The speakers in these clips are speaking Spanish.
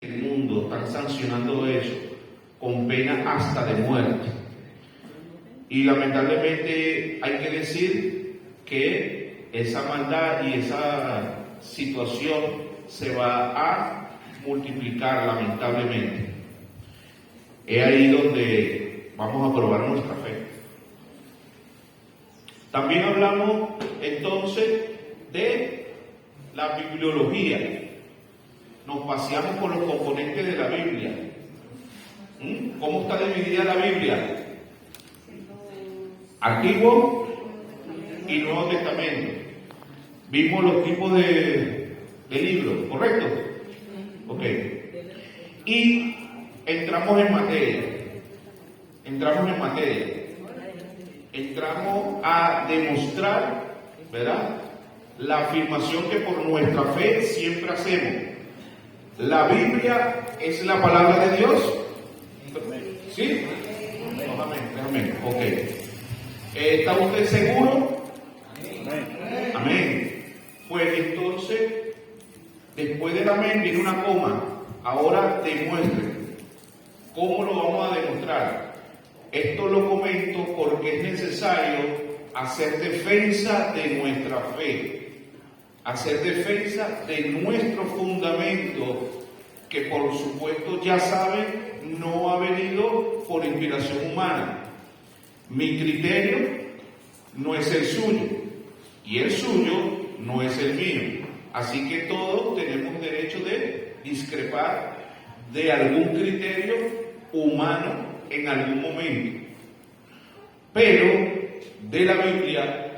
el mundo están sancionando eso con pena hasta de muerte. Y lamentablemente hay que decir que esa maldad y esa situación se va a multiplicar lamentablemente. Es ahí donde vamos a probar nuestra fe. También hablamos entonces de la bibliología. Nos paseamos por los componentes de la Biblia. ¿Cómo está dividida la Biblia? Antiguo y Nuevo Testamento. Vimos los tipos de libros, ¿correcto? Ok. Y entramos en materia. Entramos a demostrar, ¿verdad?, la afirmación que por nuestra fe siempre hacemos. La Biblia es la palabra de Dios. ¿Sí? Amén. Ok. ¿Está usted seguro? Amén. Pues entonces, después del amén viene una coma. Ahora demuestre. ¿Cómo lo vamos a demostrar? Esto lo comento porque es necesario hacer defensa de nuestra fe, hacer defensa de nuestro fundamento, que por supuesto ya saben, no ha venido por inspiración humana. Mi criterio no es el suyo y el suyo no es el mío. Así que todos tenemos derecho de discrepar de algún criterio humano en algún momento. Pero de la Biblia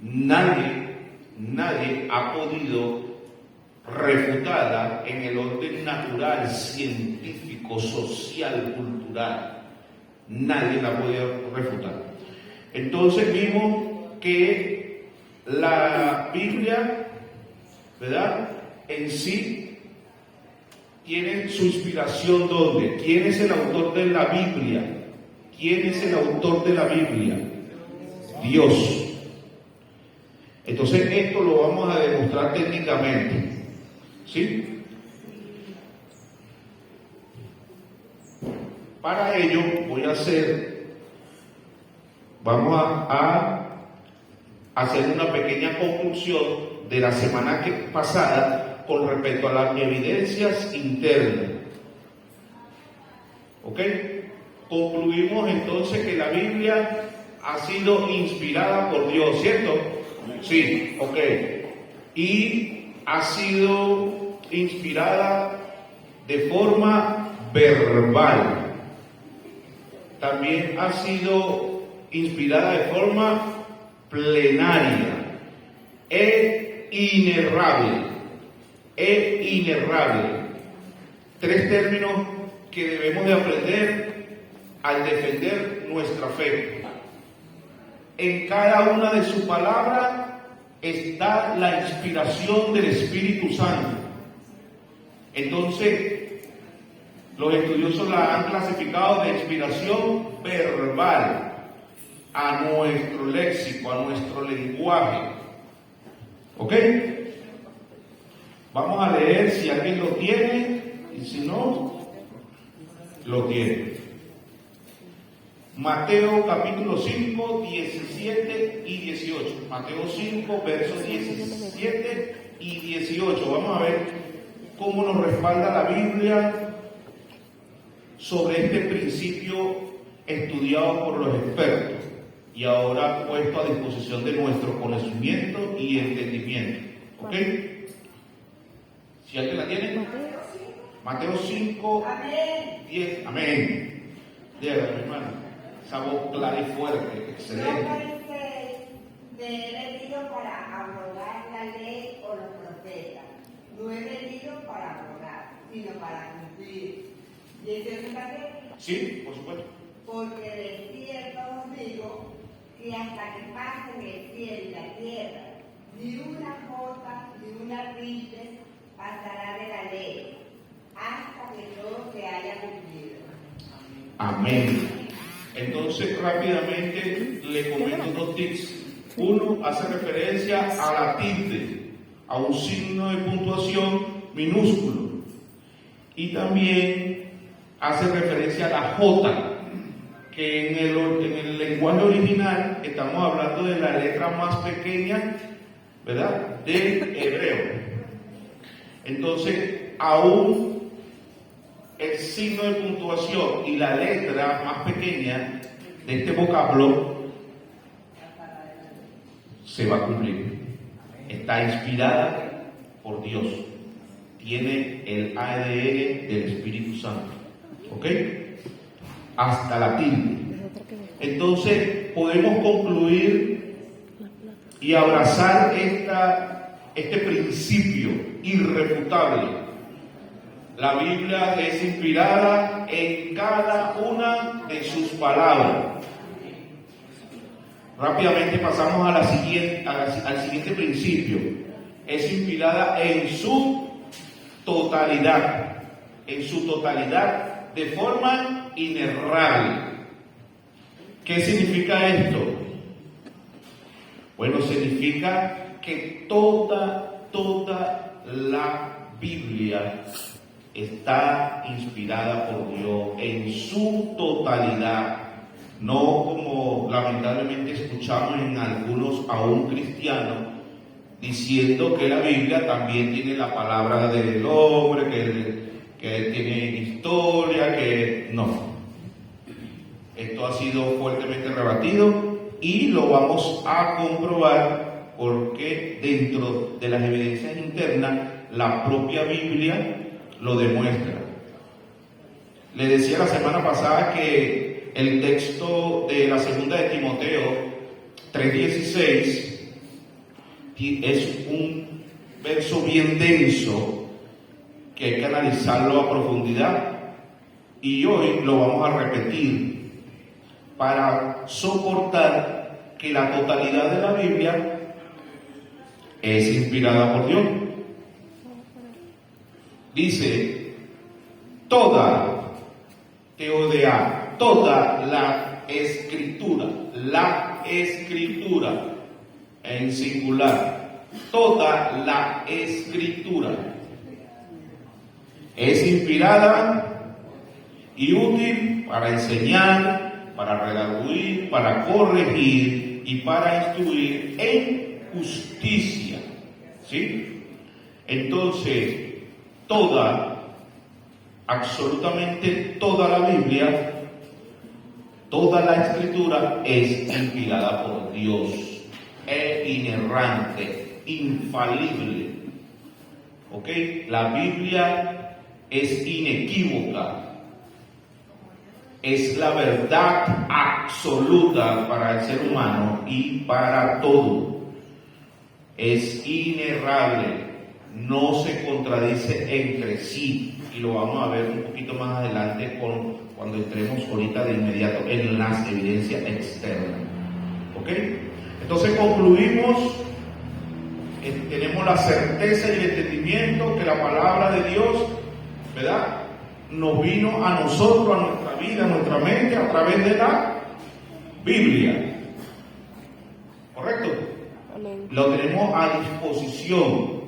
nadie ha podido refutarla en el orden natural, científico, social, cultural. Nadie la ha podido refutar. Entonces vimos que la Biblia, ¿verdad?, en sí tiene su inspiración. ¿Dónde? ¿Quién es el autor de la Biblia? ¿Quién es el autor de la Biblia? Dios. Entonces esto lo vamos a demostrar técnicamente. ¿Sí? Para ello vamos a hacer una pequeña conclusión de la semana pasada con respecto a las evidencias internas. ¿Ok? Concluimos entonces que la Biblia ha sido inspirada por Dios, ¿cierto? Sí, ok. Y ha sido inspirada de forma verbal. También ha sido inspirada de forma plenaria. Es inerrable. Tres términos que debemos de aprender al defender nuestra fe. En cada una de sus palabras está la inspiración del Espíritu Santo. Entonces, los estudiosos la han clasificado de inspiración verbal a nuestro léxico, a nuestro lenguaje. ¿Ok? Vamos a leer si alguien lo tiene y si no, lo tiene. Mateo capítulo 5, 17 y 18. Mateo 5, versos 17 y 18. Vamos a ver cómo nos respalda la Biblia sobre este principio estudiado por los expertos y ahora puesto a disposición de nuestro conocimiento y entendimiento. ¿Ok? ¿Si alguien la tiene? Mateo 5, 10. Amén. Dígame, hermano. Esa voz clara y fuerte, excelente. No parece que he venido para abrogar la ley o los profetas. No he venido para abrogar, sino para cumplir. ¿Y eso es verdad? Sí, por supuesto. Porque de cierto os digo que hasta que pasen el cielo y la tierra, ni una jota ni una tilde pasará de la ley, hasta que todo se haya cumplido. Amén. Entonces, rápidamente le comento dos tips. Uno hace referencia a la tilde, a un signo de puntuación minúsculo. y también hace referencia a la J, que en el lenguaje original estamos hablando de la letra más pequeña, ¿verdad?, del hebreo. Entonces, aún el signo de puntuación y la letra más pequeña de este vocablo se va a cumplir. Está inspirada por Dios. Tiene el ADN del Espíritu Santo. ¿Ok? Hasta la tilde. Entonces, podemos concluir y abrazar este principio irrefutable. La Biblia es inspirada en cada una de sus palabras. Rápidamente pasamos al siguiente principio. Es inspirada en su totalidad, de forma inerrable. ¿Qué significa esto? Bueno, significa que toda la Biblia está inspirada por Dios en su totalidad, no como lamentablemente escuchamos en algunos aún cristianos diciendo que la Biblia también tiene la palabra del hombre, que tiene historia, que no. Esto ha sido fuertemente rebatido y lo vamos a comprobar porque dentro de las evidencias internas la propia Biblia lo demuestra. Le decía la semana pasada que el texto de la segunda de Timoteo 3:16 es un verso bien denso que hay que analizarlo a profundidad y hoy lo vamos a repetir para soportar que la totalidad de la Biblia es inspirada por Dios. Dice, toda la escritura en singular, toda la escritura es inspirada y útil para enseñar, para redarguir, para corregir y para instruir en justicia. ¿Sí? Entonces, absolutamente toda la Biblia, toda la escritura es inspirada por Dios, es inerrante, infalible. ¿Ok? La Biblia es inequívoca, es la verdad absoluta para el ser humano y para todo. Es inerrable, no se contradice entre sí, y lo vamos a ver un poquito más adelante cuando entremos ahorita de inmediato en las evidencias externas. ¿Ok? Entonces concluimos, tenemos la certeza y el entendimiento que la palabra de Dios, ¿verdad?, nos vino a nosotros, a nuestra vida, a nuestra mente, a través de la Biblia. ¿Correcto? Amén. Lo tenemos a disposición.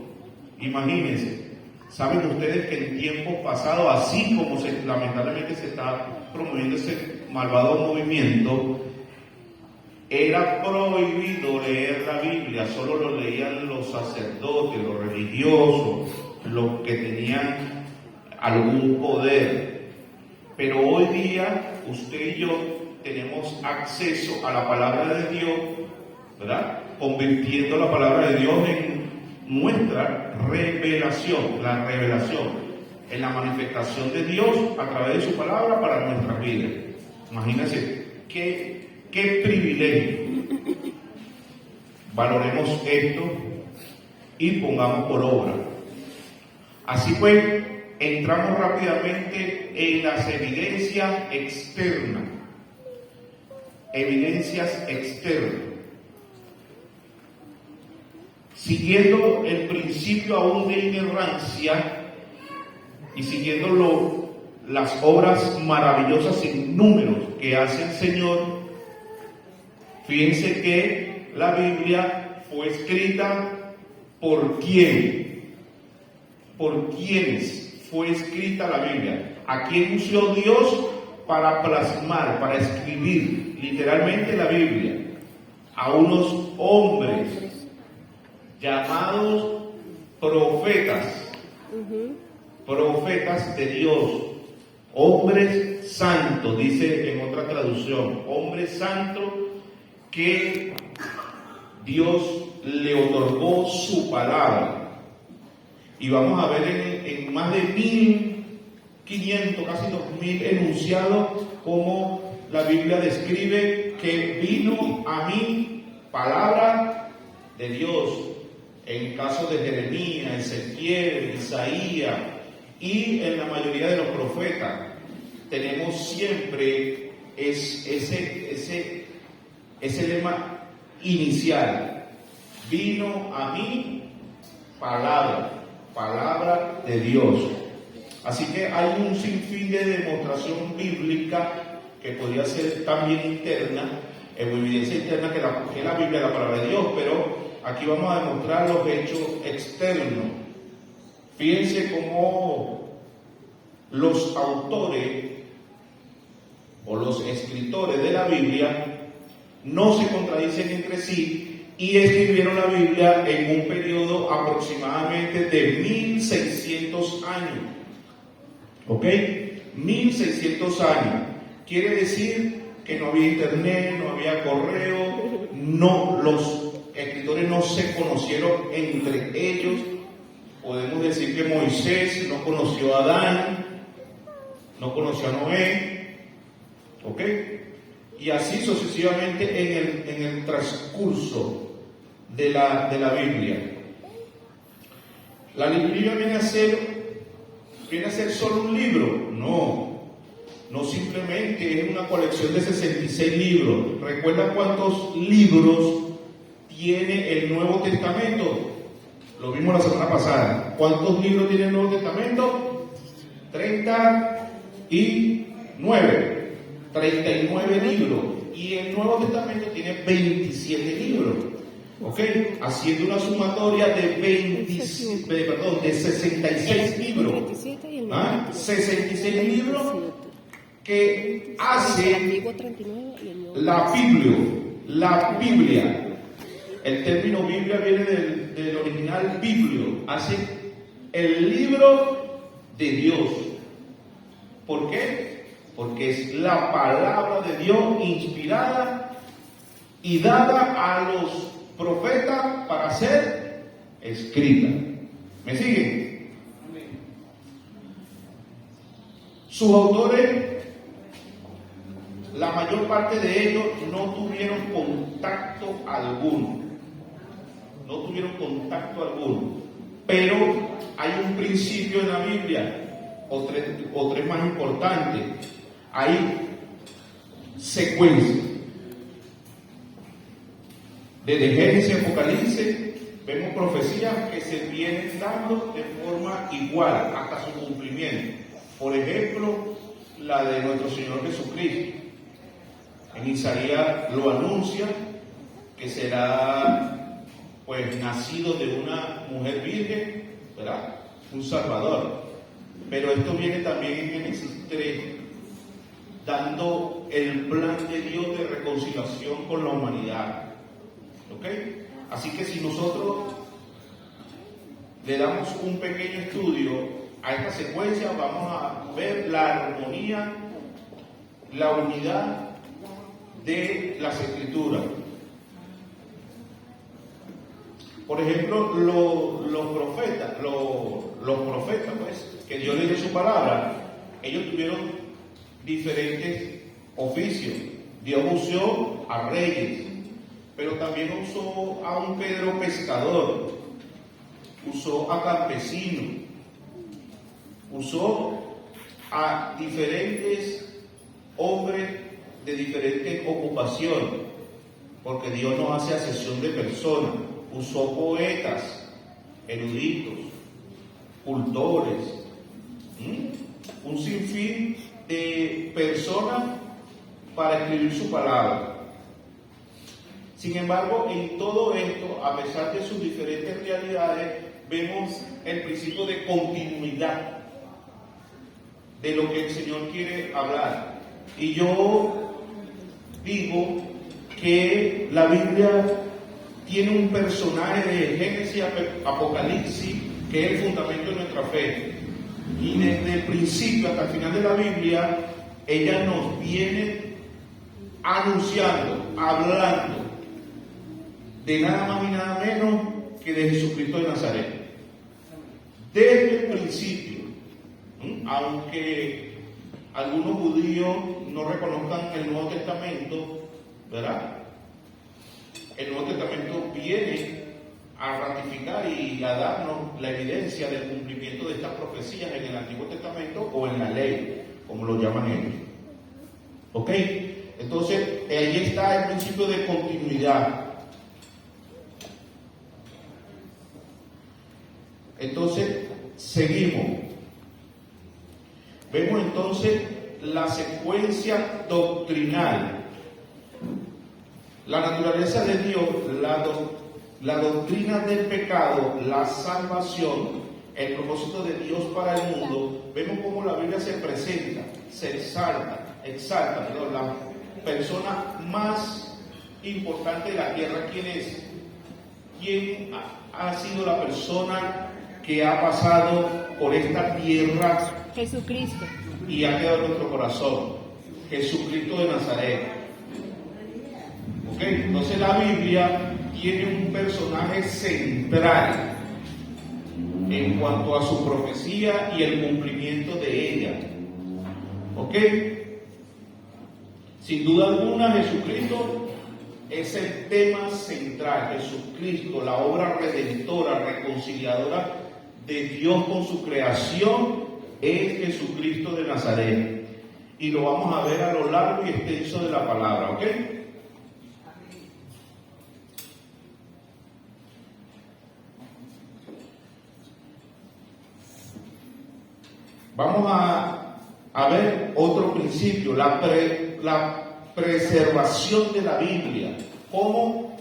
Imagínense, saben ustedes que en tiempos pasados, así como lamentablemente se está promoviendo ese malvado movimiento, era prohibido leer la Biblia, solo lo leían los sacerdotes, los religiosos, los que tenían algún poder. Pero hoy día, usted y yo tenemos acceso a la palabra de Dios, ¿verdad?, convirtiendo la palabra de Dios en nuestra revelación, la revelación, en la manifestación de Dios a través de su palabra para nuestras vidas. Imagínense, qué privilegio. Valoremos esto y pongamos por obra. Así pues, entramos rápidamente en las evidencias externas. Evidencias externas. Siguiendo el principio aún de inerrancia y siguiendo las obras maravillosas sin números que hace el Señor, fíjense que la Biblia fue escrita ¿por quién? ¿Por quiénes fue escrita la Biblia? ¿A quién usó Dios para plasmar, para escribir literalmente la Biblia? A unos hombres llamados profetas, profetas de Dios, hombres santos, dice en otra traducción, hombres santos que Dios le otorgó su palabra. Y vamos a ver en más de 1500, casi 2000 enunciados, como la Biblia describe que vino a mí palabra de Dios. En caso de Jeremías, Ezequiel, Isaías y en la mayoría de los profetas, tenemos siempre ese lema inicial: vino a mí palabra de Dios. Así que hay un sinfín de demostración bíblica que podría ser también interna, evidencia interna que la Biblia es la palabra de Dios, pero aquí vamos a demostrar los hechos externos. Fíjense cómo los autores o los escritores de la Biblia no se contradicen entre sí y escribieron la Biblia en un periodo aproximadamente de 1600 años. ¿Ok? 1600 años. Quiere decir que no había internet, no había correo, los escritores no se conocieron entre ellos. Podemos decir que Moisés no conoció a Adán, no conoció a Noé, ¿ok? Y así sucesivamente en el transcurso de la Biblia. La Biblia viene a ser solo un libro, no simplemente es una colección de 66 libros. ¿Recuerdan cuántos libros tiene el Nuevo Testamento? Lo vimos la semana pasada. ¿Cuántos libros tiene el Nuevo Testamento? 39 libros. Y el Nuevo Testamento tiene 27 libros. ¿Ok? Haciendo una sumatoria de 66 libros. 66 libros que hace la Biblia. El término Biblia viene del original biblio, hace el libro de Dios. ¿Por qué? Porque es la palabra de Dios inspirada y dada a los profetas para ser escrita. ¿Me siguen? Sus autores, la mayor parte de ellos no tuvieron contacto alguno. Pero hay un principio en la Biblia, o tres más importantes. Hay secuencia. Desde Génesis a Apocalipsis vemos profecías que se vienen dando de forma igual hasta su cumplimiento. Por ejemplo, la de nuestro Señor Jesucristo. En Isaías lo anuncia que será nacido de una mujer virgen, ¿verdad? Un Salvador. Pero esto viene también en Génesis 3, dando el plan de Dios de reconciliación con la humanidad. ¿Ok? Así que si nosotros le damos un pequeño estudio a esta secuencia, vamos a ver la armonía, la unidad de las Escrituras. Por ejemplo, los profetas, que Dios les dio su palabra, ellos tuvieron diferentes oficios. Dios usó a reyes, pero también usó a un Pedro pescador, usó a campesinos, usó a diferentes hombres de diferentes ocupaciones, porque Dios no hace acepción de personas. Usó poetas, eruditos, cultores, un sinfín de personas para escribir su palabra. Sin embargo, en todo esto, a pesar de sus diferentes realidades, vemos el principio de continuidad. de lo que el Señor quiere hablar. Y yo digo que la Biblia tiene un personaje de Génesis Apocalipsis que es el fundamento de nuestra fe. Y desde el principio hasta el final de la Biblia, ella nos viene anunciando, hablando de nada más y nada menos que de Jesucristo de Nazaret. Desde el principio, aunque algunos judíos no reconozcan el Nuevo Testamento, ¿verdad? El Nuevo Testamento viene a ratificar y a darnos la evidencia del cumplimiento de estas profecías en el Antiguo Testamento o en la ley, como lo llaman ellos. ¿Ok? Entonces, ahí está el principio de continuidad. Entonces, seguimos. Vemos entonces la secuencia doctrinal. La naturaleza de Dios, la doctrina del pecado, la salvación, el propósito de Dios para el mundo. Vemos cómo la Biblia se presenta, se exalta, la persona más importante de la tierra. ¿Quién es? ¿Quién ha sido la persona que ha pasado por esta tierra? Jesucristo. Y ha quedado en nuestro corazón. Jesucristo de Nazaret. ¿Ok? Entonces la Biblia tiene un personaje central en cuanto a su profecía y el cumplimiento de ella. ¿Ok? Sin duda alguna, Jesucristo es el tema central. Jesucristo, la obra redentora, reconciliadora de Dios con su creación, es Jesucristo de Nazaret. Y lo vamos a ver a lo largo y extenso de la palabra, ¿ok? Vamos a ver otro principio, la preservación de la Biblia. ¿Cómo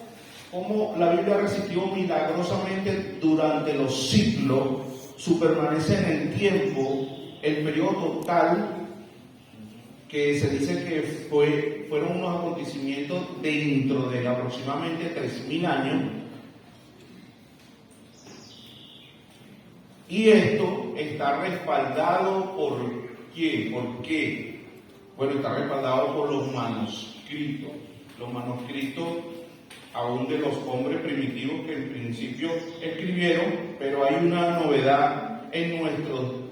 la Biblia resistió milagrosamente durante los siglos su permanencia en el tiempo, el periodo total, que se dice que fueron unos acontecimientos dentro de aproximadamente 3.000 años. Y esto está respaldado por ¿quién? ¿Por qué? Bueno, está respaldado por los manuscritos. Los manuscritos aún de los hombres primitivos que en principio escribieron, pero hay una novedad en nuestros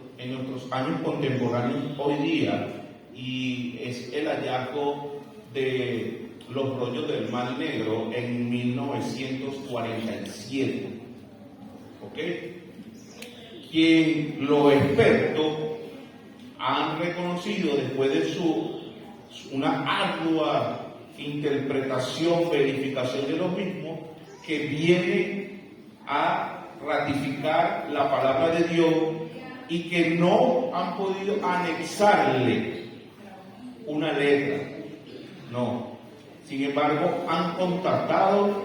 años contemporáneos hoy día, y es el hallazgo de los rollos del Mar Negro en 1947. ¿Ok? Quien los expertos han reconocido después de una ardua interpretación, verificación de los mismos, que viene a ratificar la palabra de Dios y que no han podido anexarle una letra. No. Sin embargo, han constatado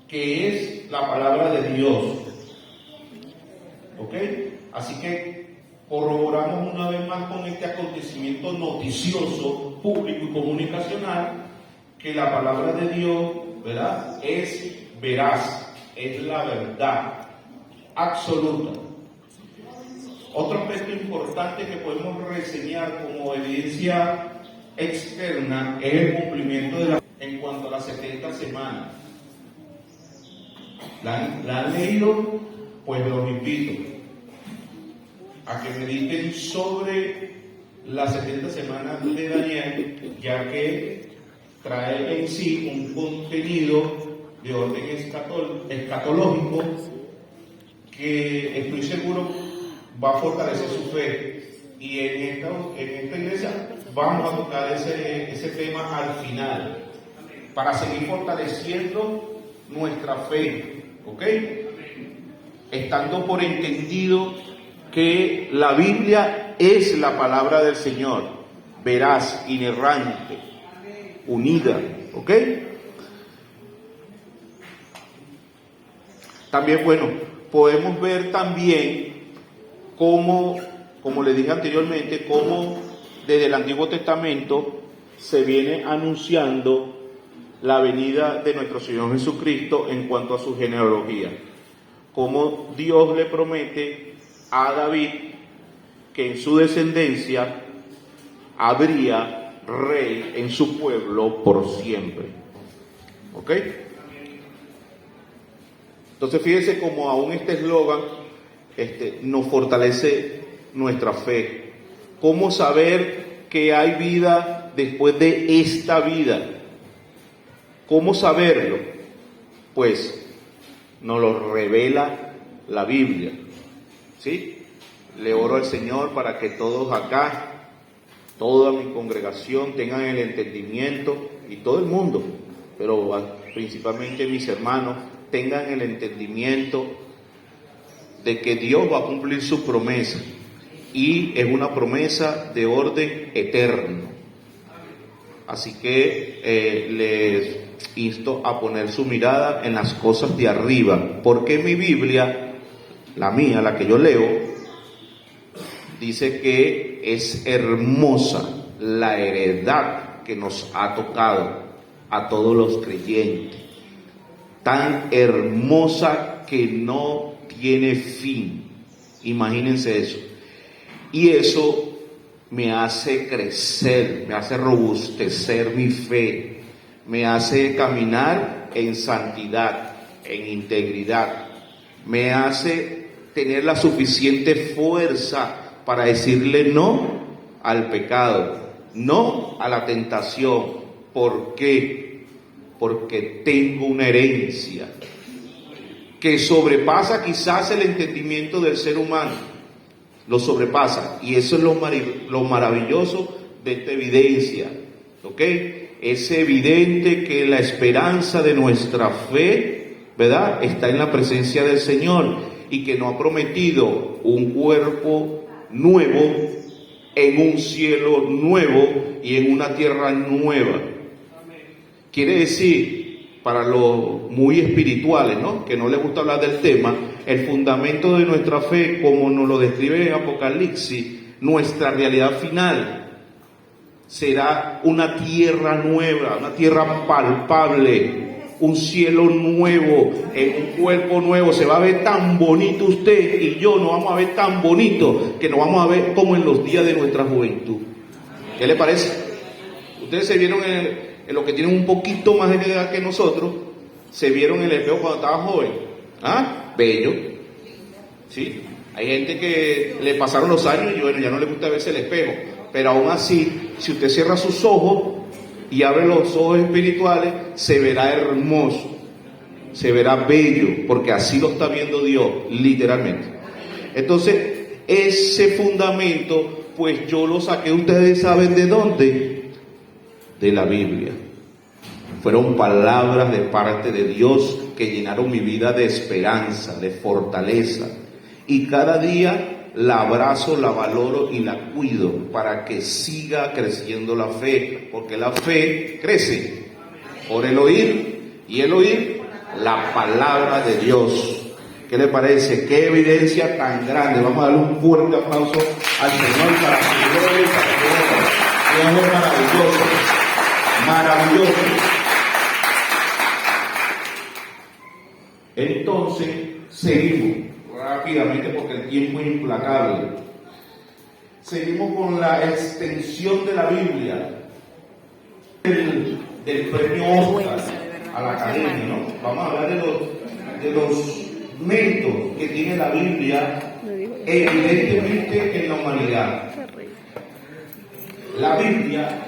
que es la palabra de Dios. ¿Ok? Así que corroboramos una vez más con este acontecimiento noticioso, público y comunicacional, que la palabra de Dios, ¿verdad?, es veraz, es la verdad absoluta. Otro aspecto importante que podemos reseñar como evidencia externa es el cumplimiento en cuanto a las 70 semanas. ¿La han leído? Pues los invito a que mediten sobre las 70 semanas de Daniel, ya que trae en sí un contenido de orden escatológico que estoy seguro va a fortalecer su fe. Y en esta iglesia vamos a tocar ese tema al final, para seguir fortaleciendo nuestra fe, ¿ok? Estando por entendido que la Biblia es la palabra del Señor, veraz, inerrante, unida, ¿ok? También, bueno, podemos ver también como le dije anteriormente, cómo desde el Antiguo Testamento se viene anunciando la venida de nuestro Señor Jesucristo en cuanto a su genealogía. Cómo Dios le promete a David que en su descendencia habría rey en su pueblo por siempre. ¿Ok? Entonces fíjense cómo aún este eslogan nos fortalece nuestra fe. ¿Cómo saber que hay vida después de esta vida? ¿Cómo saberlo? Pues nos lo revela la Biblia. ¿Sí? Le oro al Señor para que todos acá, toda mi congregación tengan el entendimiento, y todo el mundo, pero principalmente mis hermanos, tengan el entendimiento de que Dios va a cumplir su promesa, y es una promesa de orden eterno. Así que les insto a poner su mirada en las cosas de arriba, porque mi Biblia, la mía, la que yo leo, dice que es hermosa la heredad que nos ha tocado a todos los creyentes, tan hermosa que no tiene fin. Imagínense eso. Y eso me hace crecer, me hace robustecer mi fe, me hace caminar en santidad, en integridad, me hace tener la suficiente fuerza para decirle no al pecado, no a la tentación. ¿Por qué? Porque tengo una herencia que sobrepasa quizás el entendimiento del ser humano, lo sobrepasa, y eso es lo maravilloso de esta evidencia, ¿ok? Es evidente que la esperanza de nuestra fe, ¿verdad?, está en la presencia del Señor, y que nos ha prometido un cuerpo nuevo, en un cielo nuevo y en una tierra nueva. Quiere decir, para los muy espirituales, ¿no?, que no les gusta hablar del tema, el fundamento de nuestra fe, como nos lo describe en Apocalipsis, nuestra realidad final será una tierra nueva, una tierra palpable, un cielo nuevo, en un cuerpo nuevo. Se va a ver tan bonito usted y yo, nos vamos a ver tan bonito que nos vamos a ver como en los días de nuestra juventud. ¿Qué le parece? Ustedes se vieron en los que tienen un poquito más de edad que nosotros, se vieron en el espejo cuando estaban jóvenes. ¿Ah? Bello. ¿Sí? Hay gente que le pasaron los años y bueno, ya no le gusta verse el espejo, pero aún así, si usted cierra sus ojos y abre los ojos espirituales, se verá hermoso, se verá bello, porque así lo está viendo Dios, literalmente. Entonces, ese fundamento, pues yo lo saqué, ustedes saben de dónde, de la Biblia. Fueron palabras de parte de Dios que llenaron mi vida de esperanza, de fortaleza, y cada día la abrazo, la valoro y la cuido para que siga creciendo la fe, porque la fe crece por el oír, y el oír la palabra de Dios. ¿Qué le parece? ¡Qué evidencia tan grande! Vamos a darle un fuerte aplauso al Señor para su gloria y para su honra. Dios es maravilloso, maravilloso. Entonces, seguimos rápidamente porque el tiempo es implacable. Seguimos con la extensión de la Biblia, del premio Oscar a la academia, ¿no? Vamos a hablar de los méritos que tiene la Biblia, evidentemente, en la humanidad. La Biblia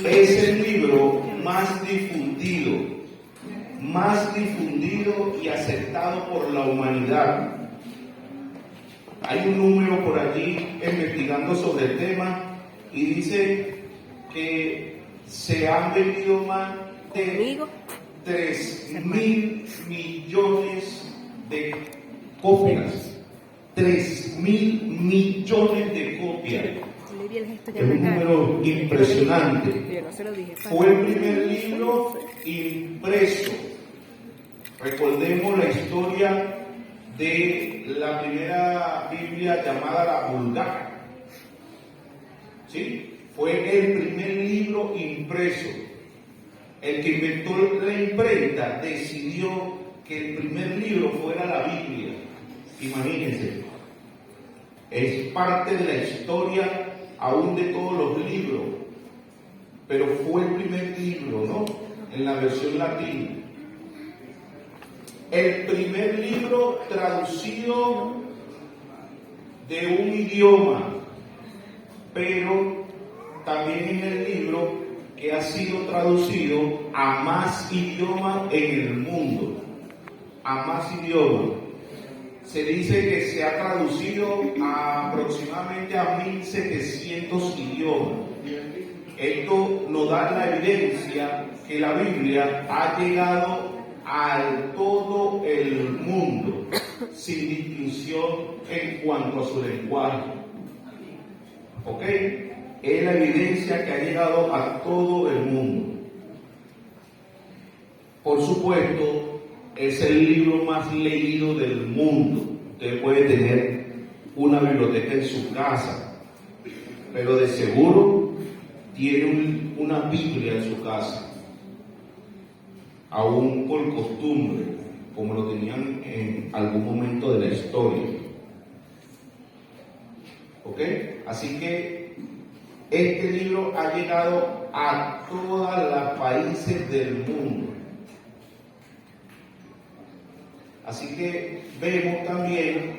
es el libro más difundido y aceptado por la humanidad. Hay un número por allí investigando sobre el tema y dice que se han vendido más de 3.000 millones de copias. 3.000 millones de copias. Es un número impresionante. Fue el primer libro impreso. Recordemos la historia de la primera Biblia llamada la Vulgata. ¿Sí? Fue el primer libro impreso. El que inventó la imprenta decidió que el primer libro fuera la Biblia. Imagínense. Es parte de la historia aún de todos los libros, pero fue el primer libro, ¿no? En la versión latina. El primer libro traducido de un idioma, pero también es el libro que ha sido traducido a más idiomas en el mundo. A más idiomas. Se dice que se ha traducido aproximadamente a 1700 idiomas. Esto nos da la evidencia que la Biblia ha llegado a todo el mundo, sin distinción en cuanto a su lenguaje. ¿Ok? Es la evidencia que ha llegado a todo el mundo. Por supuesto, es el libro más leído del mundo. Usted puede tener una biblioteca en su casa, pero de seguro tiene una Biblia en su casa, aún por costumbre, como lo tenían en algún momento de la historia. ¿Ok? Así que este libro ha llegado a todos los países del mundo. Así que vemos también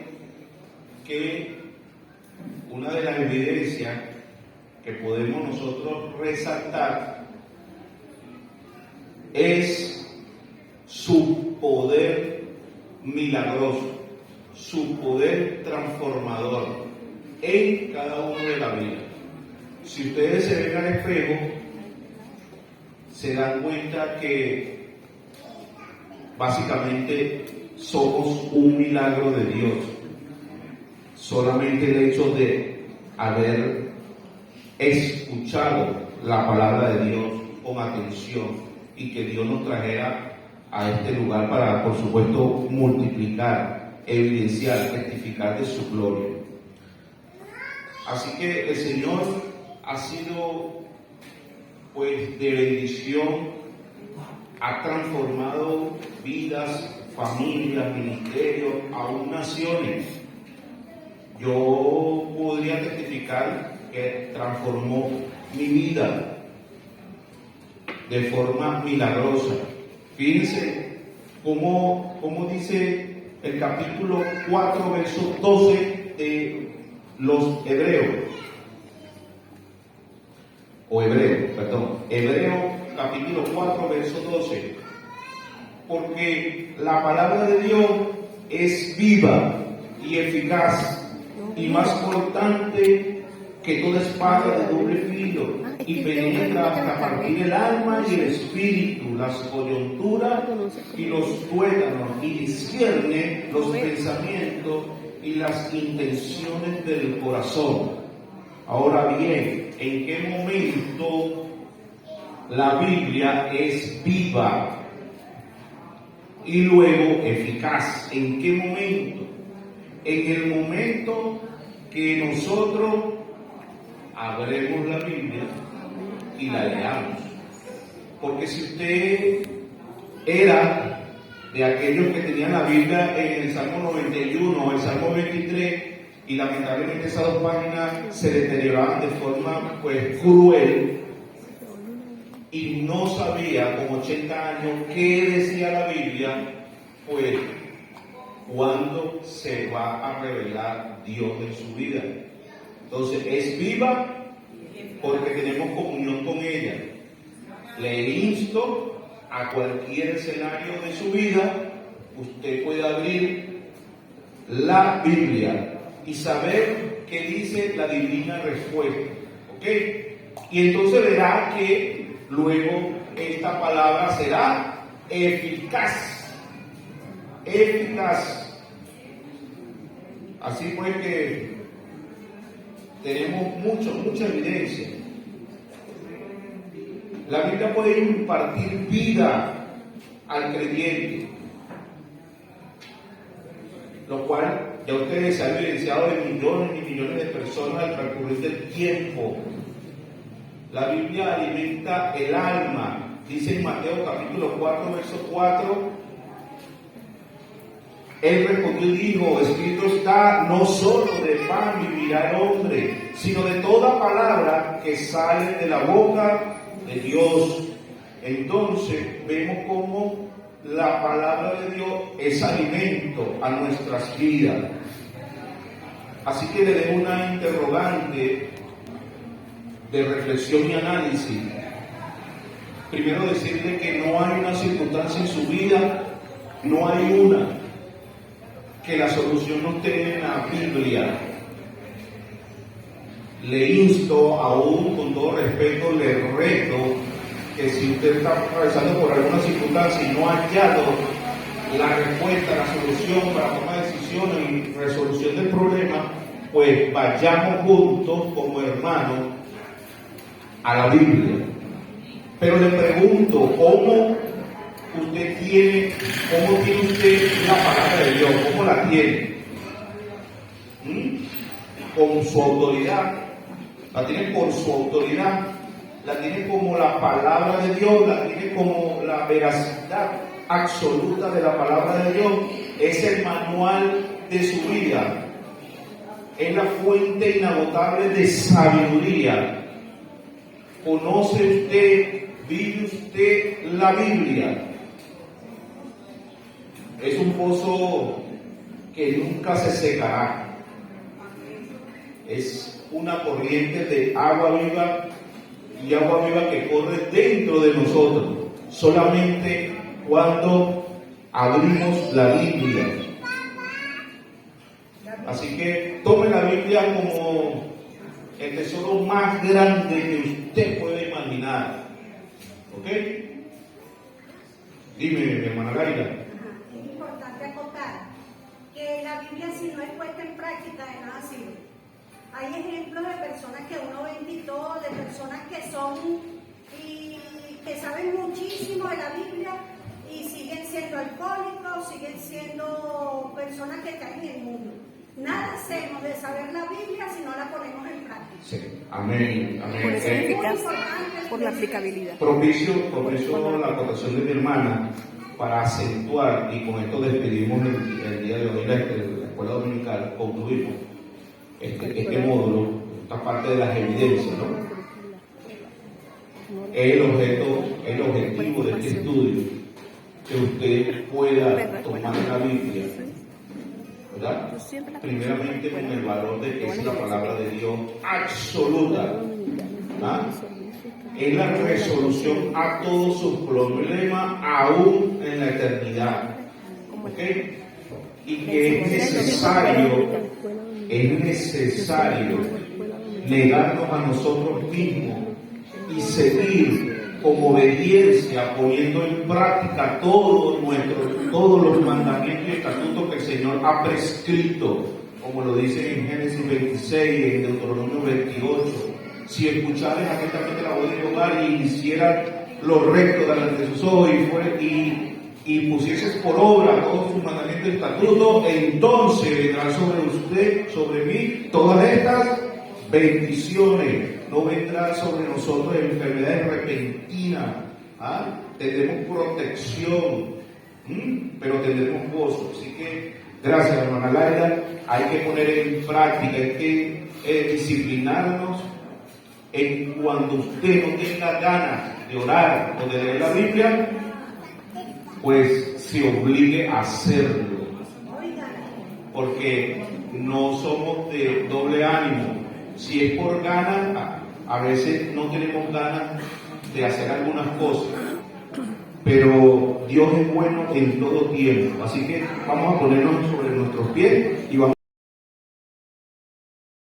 que una de las evidencias que podemos nosotros resaltar es su poder milagroso, su poder transformador en cada uno de la vida. Si ustedes se ven al espejo, se dan cuenta que básicamente somos un milagro de Dios. Solamente el hecho de haber escuchado la palabra de Dios con atención y que Dios nos trajera a este lugar para, por supuesto, multiplicar, evidenciar, testificar de su gloria. Así que el Señor ha sido, pues, de bendición, ha transformado vidas, familias, ministerios, aún naciones. Yo podría testificar que transformó mi vida de forma milagrosa. Fíjense cómo dice el capítulo 4, verso 12 de los Hebreos. Hebreo capítulo 4, verso 12. Porque la palabra de Dios es viva y eficaz y más cortante que toda espada de doble filo y penetra hasta partir el alma y el espíritu, las coyunturas y los tuétanos, y discierne los pensamientos y las intenciones del corazón. Ahora bien, ¿en qué momento la Biblia es viva y luego eficaz? ¿En qué momento? En el momento que nosotros abremos la Biblia y la leamos. Porque si usted era de aquellos que tenían la Biblia en el Salmo 91 o el Salmo 23 y lamentablemente esas dos páginas se deterioraban de forma, pues, cruel, y no sabía con 80 años qué decía la Biblia, pues, ¿cuándo se va a revelar Dios en su vida? Entonces, es viva porque tenemos comunión con ella. Le insto a cualquier escenario de su vida, usted puede abrir la Biblia y saber qué dice la divina respuesta. ¿Ok? Y entonces verá que luego esta palabra será eficaz. Eficaz. Así pues que tenemos mucha evidencia. La Biblia puede impartir vida al creyente, lo cual Ya ustedes se han evidenciado de millones y millones de personas al transcurrir del tiempo. La Biblia alimenta el alma. Dice en Mateo capítulo 4, verso 4. Él respondió y dijo: escrito está, no solo de pan vivirá el hombre, sino de toda palabra que sale de la boca de Dios. Entonces vemos cómo la palabra de Dios es alimento a nuestras vidas. Así que le dejo una interrogante de reflexión y análisis. Primero, decirle que no hay una circunstancia en su vida, no hay una, que la solución no esté en la Biblia. Le insto, aún con todo respeto, le reto que si usted está atravesando por alguna circunstancia y no ha hallado la respuesta, la solución para tomar decisiones y resolución del problema, pues vayamos juntos como hermanos a la Biblia. Pero le pregunto, ¿cómo tiene usted la palabra de Dios? ¿Cómo la tiene? Con su autoridad. La tiene por su autoridad. La tiene como la palabra de Dios. La tiene como la veracidad absoluta de la palabra de Dios. Es el manual de su vida. Es la fuente inagotable de sabiduría. ¿Conoce usted, vive usted la Biblia? Es un pozo que nunca se secará. Es una corriente de agua viva y agua viva que corre dentro de nosotros, solamente cuando abrimos la Biblia. Así que tome la Biblia como el tesoro más grande que usted puede imaginar. ¿Ok? Dime, mi hermana Laila. Es importante acotar que la Biblia, si no es puesta en práctica, de nada sirve. Hay ejemplos de personas que uno ve en TikTok, de personas que son y que saben muchísimo de la Biblia y siguen siendo alcohólicos, siguen siendo personas que caen en el mundo. Nada hacemos de saber la Biblia si no la ponemos en práctica. Sí, amén, amén. Por eso es eficaz, por la aplicabilidad. Propicio la acotación de mi hermana para acentuar, y con esto despedimos el día de hoy la escuela dominical, concluimos este módulo, esta parte de las evidencias, ¿no? El objetivo de este estudio, que usted pueda tomar la Biblia, ¿verdad? Primeramente con el valor de que es la palabra de Dios absoluta. ¿Ah? Es la resolución a todos sus problemas, aún en la eternidad. ¿Ok? Y que es necesario negarnos a nosotros mismos y seguir con obediencia, poniendo en práctica todos los mandamientos y estatutos que el Señor ha prescrito, como lo dice en Génesis 26, en Deuteronomio 28. Si escuchares atentamente la voz de Jehová y hicieras lo recto delante de sus ojos y pusieses por obra todos sus mandamientos y estatutos, entonces vendrán sobre usted, sobre mí, todas estas bendiciones. No vendrán sobre nosotros enfermedades repentinas. Tendremos protección, pero tendremos gozo. Así que, gracias, hermana Laila. Hay que poner en práctica, hay que disciplinarnos en cuando usted no tenga ganas de orar o de leer la Biblia, pues se obligue a hacerlo. Porque no somos de doble ánimo. Si es por ganas, a veces no tenemos ganas de hacer algunas cosas, pero Dios es bueno en todo tiempo. Así que vamos a ponernos sobre nuestros pies y vamos